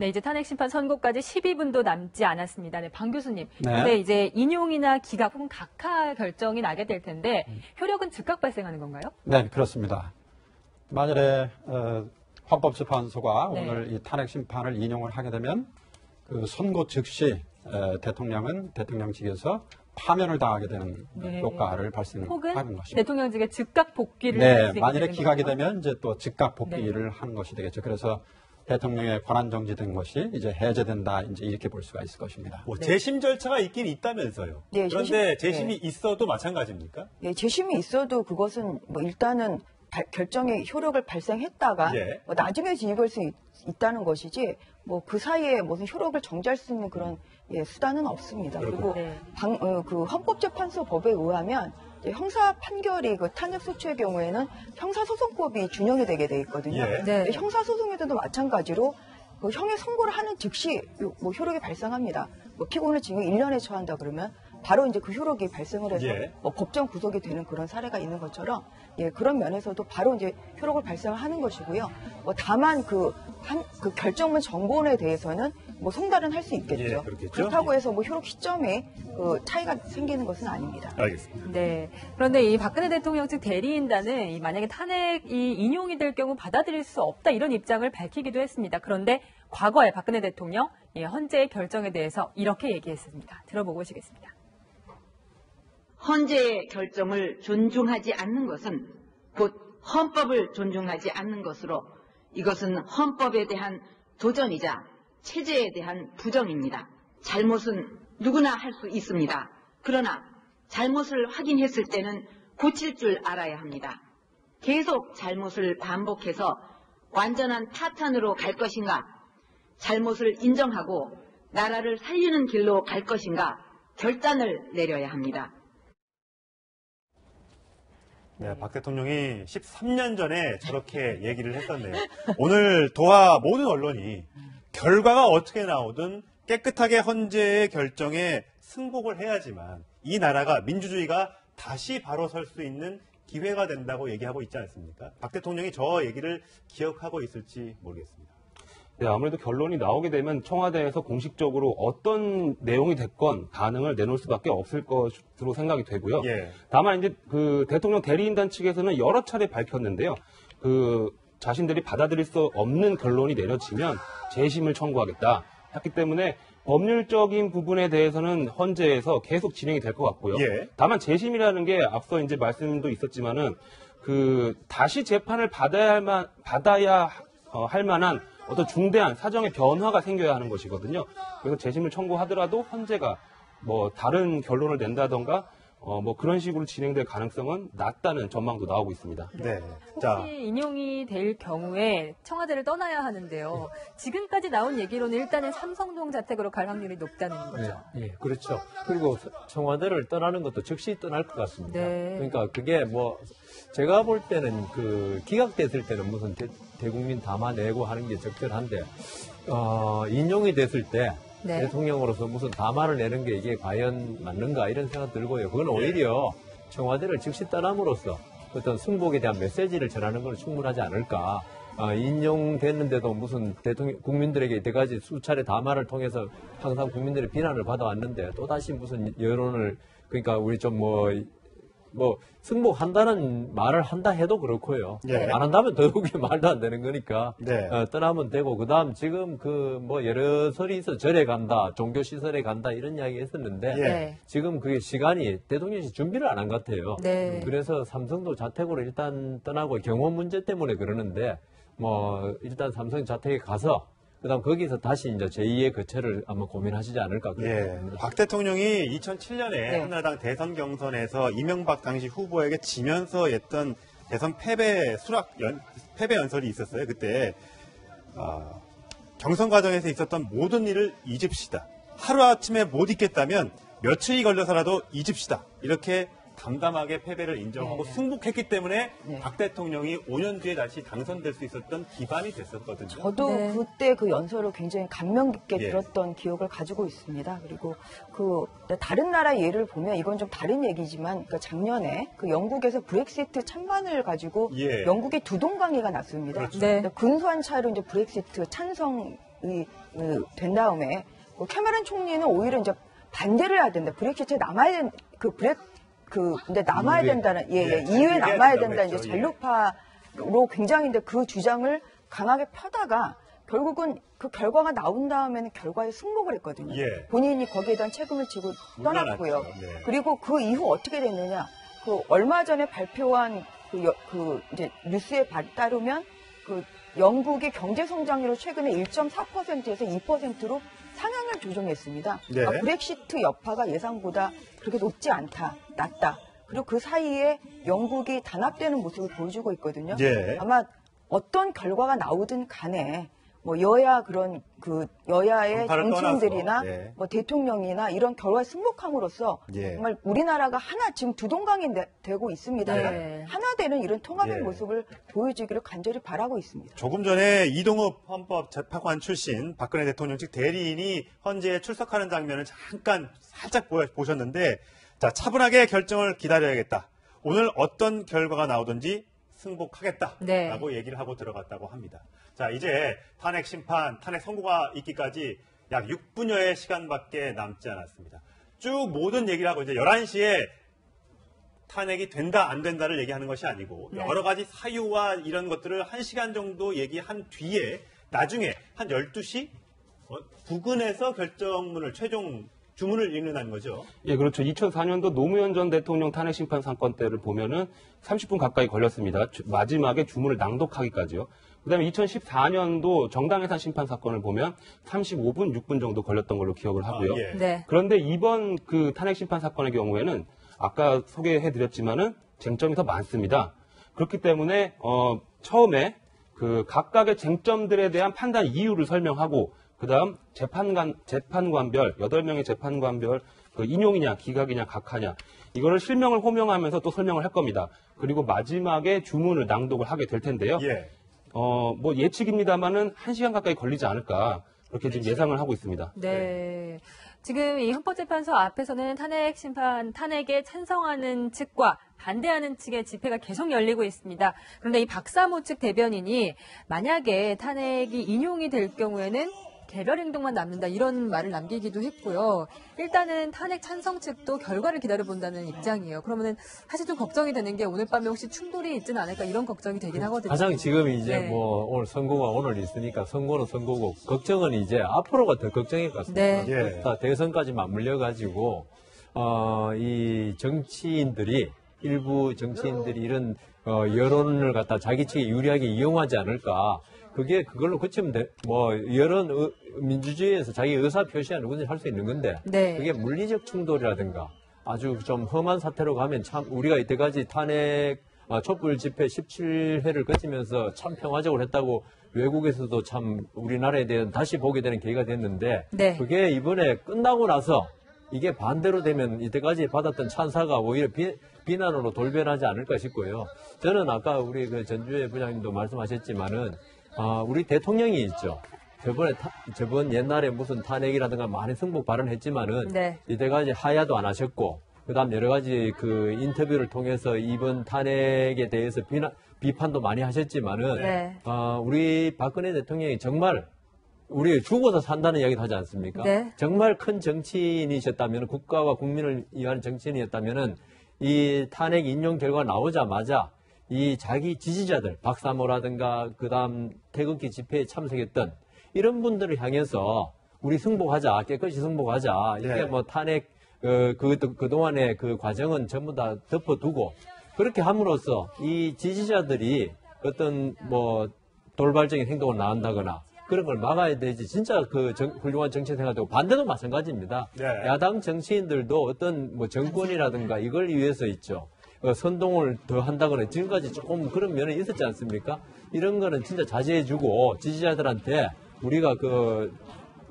네, 이제 탄핵 심판 선고까지 12분도 남지 않았습니다. 네, 방 교수님. 네. 근데 이제 인용이나 기각 혹은 각하 결정이 나게 될 텐데 효력은 즉각 발생하는 건가요? 네, 그렇습니다. 만일에 헌법재판소가 네. 오늘 이 탄핵 심판을 인용을 하게 되면 그 선고 즉시 대통령은 대통령직에서 파면을 당하게 되는 네. 효과를 발생하는 혹은 것입니다. 대통령직에 즉각 복귀를 할 수 네, 있게 만일에 되는 기각이 건가요? 되면 이제 또 즉각 복귀를 하는 것이 되겠죠. 그래서 대통령의 권한 정지된 것이 이제 해제된다, 이제 이렇게 볼 수가 있을 것입니다. 뭐 재심 절차가 있긴 있다면서요. 네, 그런데 재심이 있어도 마찬가지입니까? 예, 재심이 있어도 그것은 뭐 일단은 결정의 효력을 발생했다가 예. 뭐 나중에 이걸 수 있다는 것이지 뭐 그 사이에 무슨 효력을 정지할 수 있는 그런 수단은 없습니다. 그리고 네. 그 헌법재판소 법에 의하면 이제 형사 판결이 그 탄핵 소추의 경우에는 형사소송법이 준용이 되게 돼 있거든요. 예. 네. 형사소송에도 마찬가지로 그 형의 선고를 하는 즉시 뭐 효력이 발생합니다. 뭐 피고인을 징역 1년에 처한다 그러면 바로 이제 그 효력이 발생을 해서 예. 뭐 법정 구속이 되는 그런 사례가 있는 것처럼 그런 면에서도 바로 이제 효력을 발생을 하는 것이고요. 뭐 다만 그 결정문 정본에 대해서는 뭐 송달은 할 수 있겠죠. 예, 그렇겠죠. 그렇다고 해서 뭐 효력 시점에 그 차이가 생기는 것은 아닙니다. 알겠습니다. 네. 그런데 이 박근혜 대통령 측 대리인단은 만약에 탄핵이 인용이 될 경우 받아들일 수 없다 이런 입장을 밝히기도 했습니다. 그런데 과거에 박근혜 대통령 헌재의 결정에 대해서 이렇게 얘기했습니다. 들어보고 오시겠습니다. 헌재의 결정을 존중하지 않는 것은 곧 헌법을 존중하지 않는 것으로 이것은 헌법에 대한 도전이자 체제에 대한 부정입니다. 잘못은 누구나 할 수 있습니다. 그러나 잘못을 확인했을 때는 고칠 줄 알아야 합니다. 계속 잘못을 반복해서 완전한 파탄으로 갈 것인가, 잘못을 인정하고 나라를 살리는 길로 갈 것인가 결단을 내려야 합니다. 네, 박 대통령이 13년 전에 저렇게 얘기를 했었네요. 오늘 도하 모든 언론이 결과가 어떻게 나오든 깨끗하게 헌재의 결정에 승복을 해야지만 이 나라가 민주주의가 다시 바로 설 수 있는 기회가 된다고 얘기하고 있지 않습니까? 박 대통령이 저 얘기를 기억하고 있을지 모르겠습니다. 네, 아무래도 결론이 나오게 되면 청와대에서 공식적으로 어떤 내용이 됐건 반응을 내놓을 수밖에 없을 것으로 생각이 되고요. 예. 다만 이제 그 대통령 대리인단 측에서는 여러 차례 밝혔는데요. 그 자신들이 받아들일 수 없는 결론이 내려지면 재심을 청구하겠다 했기 때문에 법률적인 부분에 대해서는 헌재에서 계속 진행이 될 것 같고요. 예. 다만 재심이라는 게 앞서 이제 말씀도 있었지만은 그 다시 재판을 받아야 할 만한 어떤 중대한 사정의 변화가 생겨야 하는 것이거든요. 그래서 재심을 청구하더라도 헌재가 뭐 다른 결론을 낸다던가 뭐 그런 식으로 진행될 가능성은 낮다는 전망도 나오고 있습니다. 네. 혹시 자, 인용이 될 경우에 청와대를 떠나야 하는데요. 지금까지 나온 얘기로는 일단은 삼성동 자택으로 갈 확률이 높다는 거죠. 네, 예, 그렇죠. 그리고 청와대를 떠나는 것도 즉시 떠날 것 같습니다. 네. 그러니까 그게 뭐 제가 볼 때는 그 기각됐을 때는 무슨 대국민 담화내고 하는 게 적절한데 인용이 됐을 때 네. 대통령으로서 무슨 담화를 내는 게 이게 과연 맞는가 이런 생각 들고요. 그건 오히려 청와대를 즉시 떠남으로써 어떤 승복에 대한 메시지를 전하는 건 충분하지 않을까. 인용됐는데도 무슨 국민들에게 이때까지 수차례 담화를 통해서 항상 국민들의 비난을 받아왔는데 또다시 무슨 여론을 그러니까 우리 좀 뭐 승복한다는 말을 한다 해도 그렇고요. 예. 안 한다면 더욱이 말도 안 되는 거니까 네. 떠나면 되고 그다음 지금 그 뭐 여러 설이 있어 절에 간다, 종교 시설에 간다 이런 이야기 했었는데 예. 네. 지금 그게 시간이 대통령이 준비를 안 한 것 같아요. 네. 그래서 삼성도 자택으로 일단 떠나고 경호 문제 때문에 그러는데 뭐 일단 삼성 자택에 가서 그다음 거기서 다시 이제 제2의 거처를 아마 고민하시지 않을까 그런 예. 생각합니다. 박 대통령이 2007년에 네. 한나라당 대선 경선에서 이명박 당시 후보에게 지면서 했던 대선 패배 연설이 있었어요. 그때 경선 과정에서 있었던 모든 일을 잊읍시다. 하루아침에 못 잊겠다면 며칠이 걸려서라도 잊읍시다. 이렇게 담담하게 패배를 인정하고 네. 승복했기 때문에 네. 박 대통령이 5년 뒤에 다시 당선될 수 있었던 기반이 됐었거든요. 저도 네. 그때 그 연설을 굉장히 감명 깊게 예. 들었던 기억을 가지고 있습니다. 그리고 그 다른 나라 예를 보면 이건 좀 다른 얘기지만 그 작년에 그 영국에서 브렉시트 찬반을 가지고 예. 영국에 두동강의가 났습니다. 그렇죠. 네. 근소한 차이로 이제 브렉시트 찬성 된 다음에 캐머런 총리는 오히려 이제 반대를 해야 된다. 브렉시트에 남아야 된 근데 남아야 된다는 이후에 남아야 된다. 이제 잔류파로 굉장히 그 주장을 강하게 펴다가 결국은 그 결과가 나온 다음에는 결과에 승복을 했거든요. 예. 본인이 거기에 대한 책임을 지고 떠났고요. 네. 그리고 그 이후 어떻게 됐느냐? 얼마 전에 발표한 이제 뉴스에 따르면 영국의 경제 성장률을 최근에 1.4%에서 2%로 상향을 조정했습니다. 네. 그러니까 브렉시트 여파가 예상보다 그렇게 높지 않다, 낮다. 그리고 그 사이에 영국이 단합되는 모습을 보여주고 있거든요. 예. 아마 어떤 결과가 나오든 간에 여야의 정치인들이나 대통령이나 이런 결과에 승복함으로써 정말 우리나라가 하나 지금 두 동강이 되고 있습니다. 네. 하나 되는 이런 통합의 모습을 보여주기를 간절히 바라고 있습니다. 조금 전에 이동욱 헌법재판관 출신 박근혜 대통령 측 대리인이 헌재에 출석하는 장면을 잠깐 살짝 보셨는데, 자, 차분하게 결정을 기다려야겠다. 오늘 어떤 결과가 나오든지 승복하겠다라고 얘기를 하고 들어갔다고 합니다. 자, 이제 탄핵 심판, 탄핵 선고가 있기까지 약 6분여의 시간밖에 남지 않았습니다. 쭉 모든 얘기를 하고 이제 11시에 탄핵이 된다 안 된다를 얘기하는 것이 아니고 여러 가지 사유와 이런 것들을 1시간 정도 얘기한 뒤에 나중에 한 12시 부근에서 결정문을 최종 주문을 읽는다는 거죠. 예, 그렇죠. 2004년도 노무현 전 대통령 탄핵 심판 사건 때를 보면은 30분 가까이 걸렸습니다. 마지막에 주문을 낭독하기까지요. 그다음에 2014년도 정당해산 심판 사건을 보면 35분, 6분 정도 걸렸던 걸로 기억을 하고요. 예. 네. 그런데 이번 그 탄핵 심판 사건의 경우에는 아까 소개해드렸지만은 쟁점이 더 많습니다. 그렇기 때문에 처음에 그 각각의 쟁점들에 대한 판단 이유를 설명하고 그다음 재판관별 8명의 재판관별 그 인용이냐 기각이냐 각하냐 이거를 실명을 호명하면서 또 설명을 할 겁니다. 그리고 마지막에 주문을 낭독을 하게 될 텐데요. 예. 뭐 예측입니다만은 1시간 가까이 걸리지 않을까 그렇게 지금 예상을 하고 있습니다. 네. 지금 이 헌법재판소 앞에서는 탄핵에 찬성하는 측과 반대하는 측의 집회가 계속 열리고 있습니다. 그런데 이 박사모 측 대변인이 만약에 탄핵이 인용이 될 경우에는 개별 행동만 남는다 이런 말을 남기기도 했고요. 일단은 탄핵 찬성 측도 결과를 기다려본다는 입장이에요. 그러면은 사실 좀 걱정이 되는 게 오늘 밤에 혹시 충돌이 있지는 않을까 이런 걱정이 되긴 하거든요. 가장 지금 이제 네. 오늘 선거가 오늘 있으니까 선거는 선거고 걱정은 이제 앞으로가 더 걱정일 것 같습니다. 네. 예. 다 대선까지 맞물려 가지고 이 정치인들이 일부 정치인들이 이런 여론을 갖다 자기 측에 유리하게 이용하지 않을까. 그걸로 그치면 민주주의에서 자기 의사 표시가 누구든지 할 수 있는 건데, 네. 그게 물리적 충돌이라든가 아주 좀 험한 사태로 가면 참 우리가 이때까지 탄핵 촛불 집회 17회를 거치면서 참 평화적으로 했다고 외국에서도 참 우리나라에 대한 다시 보게 되는 계기가 됐는데, 네. 그게 이번에 끝나고 나서 이게 반대로 되면 이때까지 받았던 찬사가 오히려 비난으로 돌변하지 않을까 싶고요. 저는 아까 우리 그 전주혜 부장님도 말씀하셨지만은 우리 대통령이 있죠. 저번 옛날에 무슨 탄핵이라든가 많이 승복 발언했지만은 네. 이때까지 하야도 안 하셨고, 그다음 여러 가지 그 인터뷰를 통해서 이번 탄핵에 대해서 비판도 많이 하셨지만은 네. 우리 박근혜 대통령이 정말 우리 죽어서 산다는 이야기도 하지 않습니까? 네. 정말 큰 정치인이셨다면, 국가와 국민을 위한 정치인이었다면은 이 탄핵 인용 결과가 나오자마자 이 자기 지지자들, 박사모라든가 그다음 태극기 집회에 참석했던 이런 분들을 향해서 우리 승복하자, 깨끗이 승복하자. 이렇게 네. 뭐 탄핵 그동안의 그 과정은 전부 다 덮어두고 그렇게 함으로써 이 지지자들이 어떤 뭐 돌발적인 행동을 나온다거나 그런 걸 막아야 되지. 진짜 훌륭한 정치 생활도 반대도 마찬가지입니다. 네. 야당 정치인들도 어떤 뭐 정권이라든가 이걸 위해서 있죠. 선동을 더 한다거나 지금까지 조금 그런 면이 있었지 않습니까? 이런 거는 진짜 자제해주고 지지자들한테 우리가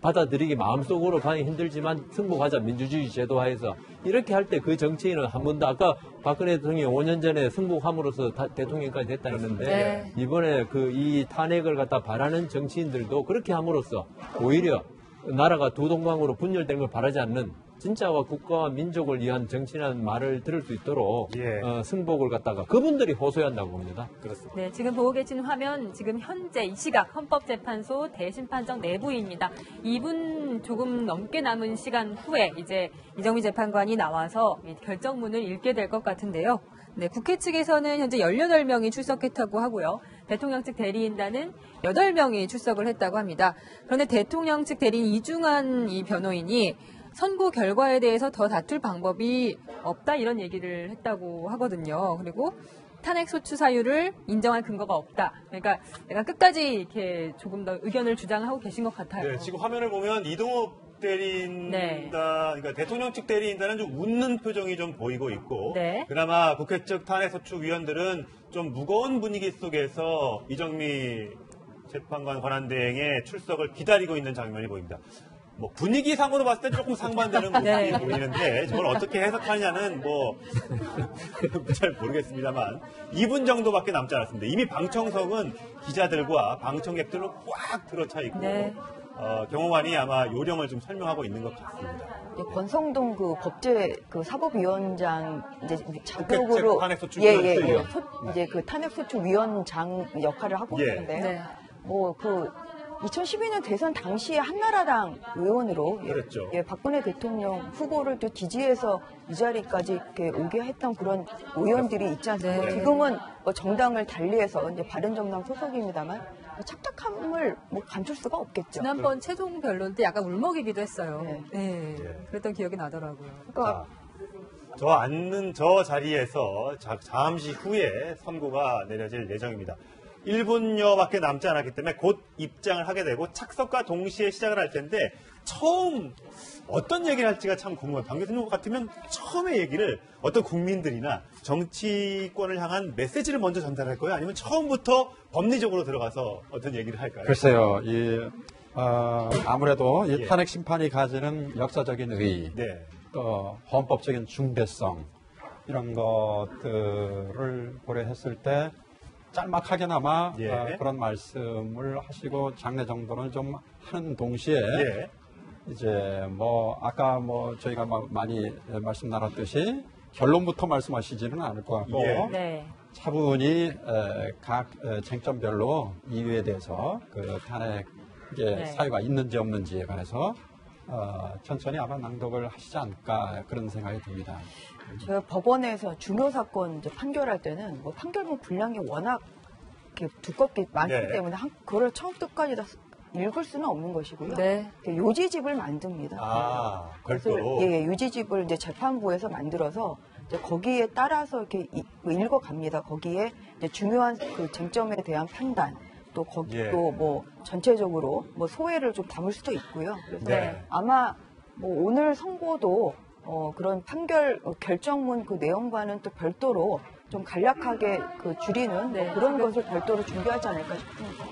받아들이기 마음속으로 가기 힘들지만 승복하자, 민주주의 제도하에서 이렇게 할 때 그 정치인은 한 번도 아까 박근혜 대통령이 5년 전에 승복함으로써 대통령까지 됐다 했는데 네. 이번에 이 탄핵을 갖다 바라는 정치인들도 그렇게 함으로써 오히려 나라가 두 동강으로 분열된 걸 바라지 않는 진짜와 국가와 민족을 위한 정치라는 말을 들을 수 있도록 예. 승복을 갖다가 그분들이 호소한다고 봅니다. 그렇습니다. 네, 지금 보고 계신 화면 지금 현재 이 시각 헌법재판소 대심판정 내부입니다. 2분 조금 넘게 남은 시간 후에 이제 이정미 재판관이 나와서 이 결정문을 읽게 될 것 같은데요. 네, 국회 측에서는 현재 18명이 출석했다고 하고요. 대통령 측 대리인단은 8명이 출석을 했다고 합니다. 그런데 대통령 측 대리인 이중한 이 변호인이 선고 결과에 대해서 더 다툴 방법이 없다 이런 얘기를 했다고 하거든요. 그리고 탄핵 소추 사유를 인정할 근거가 없다. 그러니까 약간 끝까지 이렇게 조금 더 의견을 주장하고 계신 것 같아요. 네, 지금 화면을 보면 이동욱 대리인단, 네. 그러니까 대통령 측 대리인단은 좀 웃는 표정이 좀 보이고 있고, 네. 그나마 국회 측 탄핵소추 위원들은 좀 무거운 분위기 속에서 이정미 재판관 권한대행의 출석을 기다리고 있는 장면이 보입니다. 뭐 분위기상으로 봤을 때 조금 상반되는 모습이 네. 보이는데 저걸 어떻게 해석하냐는 뭐 잘 모르겠습니다만 2분 정도밖에 남지 않았습니다. 이미 방청석은 기자들과 방청객들로 꽉 들어차 있고 네. 경호관이 아마 요령을 좀 설명하고 있는 것 같습니다. 네, 권성동 그 법제 그 사법위원장 이제 자격으로 탄핵소추 예예예 이제 그 탄핵소추 위원장 역할을 하고 예. 있는데 네. 뭐 그 2012년 대선 당시에 한나라당 의원으로 그랬죠. 예, 박근혜 대통령 후보를 또 지지해서 이 자리까지 이렇게 오게 했던 그런 의원들이 있지 않습니까? 네. 지금은 뭐 정당을 달리해서 이제 바른정당 소속입니다만 착착함을 뭐 감출 수가 없겠죠. 지난번 최종 변론 때 약간 울먹이기도 했어요. 네. 네. 그랬던 기억이 나더라고요. 그러니까 저 앉는 저 자리에서 잠시 후에 선고가 내려질 예정입니다. 1분여밖에 남지 않았기 때문에 곧 입장을 하게 되고 착석과 동시에 시작을 할 텐데 처음 어떤 얘기를 할지가 참 궁금해요. 박 교수님 같으면 처음에 얘기를 어떤 국민들이나 정치권을 향한 메시지를 먼저 전달할 거예요? 아니면 처음부터 법리적으로 들어가서 어떤 얘기를 할까요? 글쎄요, 아무래도 이 예. 탄핵 심판이 가지는 역사적인 의의, 네. 또 헌법적인 중대성 이런 것들을 고려했을 때 짤막하게나마 예. 그런 말씀을 하시고 장례 정도는 좀 하는 동시에 예. 이제 뭐 아까 뭐 저희가 많이 말씀 나눴듯이 결론부터 말씀하시지는 않을 것 같고 예. 네. 차분히 각 쟁점별로 이유에 대해서 그 탄핵 네. 사유가 있는지 없는지에 관해서 천천히 아마 낭독을 하시지 않을까 그런 생각이 듭니다. 제가 법원에서 중요 사건 이제 판결할 때는 뭐 판결문 분량이 워낙 이렇게 두껍게 많기 네. 때문에 그걸 처음부터 끝까지 다 읽을 수는 없는 것이고요. 네. 요지집을 만듭니다. 아, 그래서 별도로. 예, 요지집을 이제 재판부에서 만들어서 이제 거기에 따라서 이렇게 읽어갑니다. 거기에 이제 중요한 그 쟁점에 대한 판단, 또 거기 예. 또 뭐 전체적으로 뭐 소회를 좀 담을 수도 있고요. 그래서 네. 아마 뭐 오늘 선고도 그런 판결 결정문 그 내용과는 또 별도로 좀 간략하게 그 줄이는 네. 그런 것을 별도로 준비하지 않을까 싶습니다.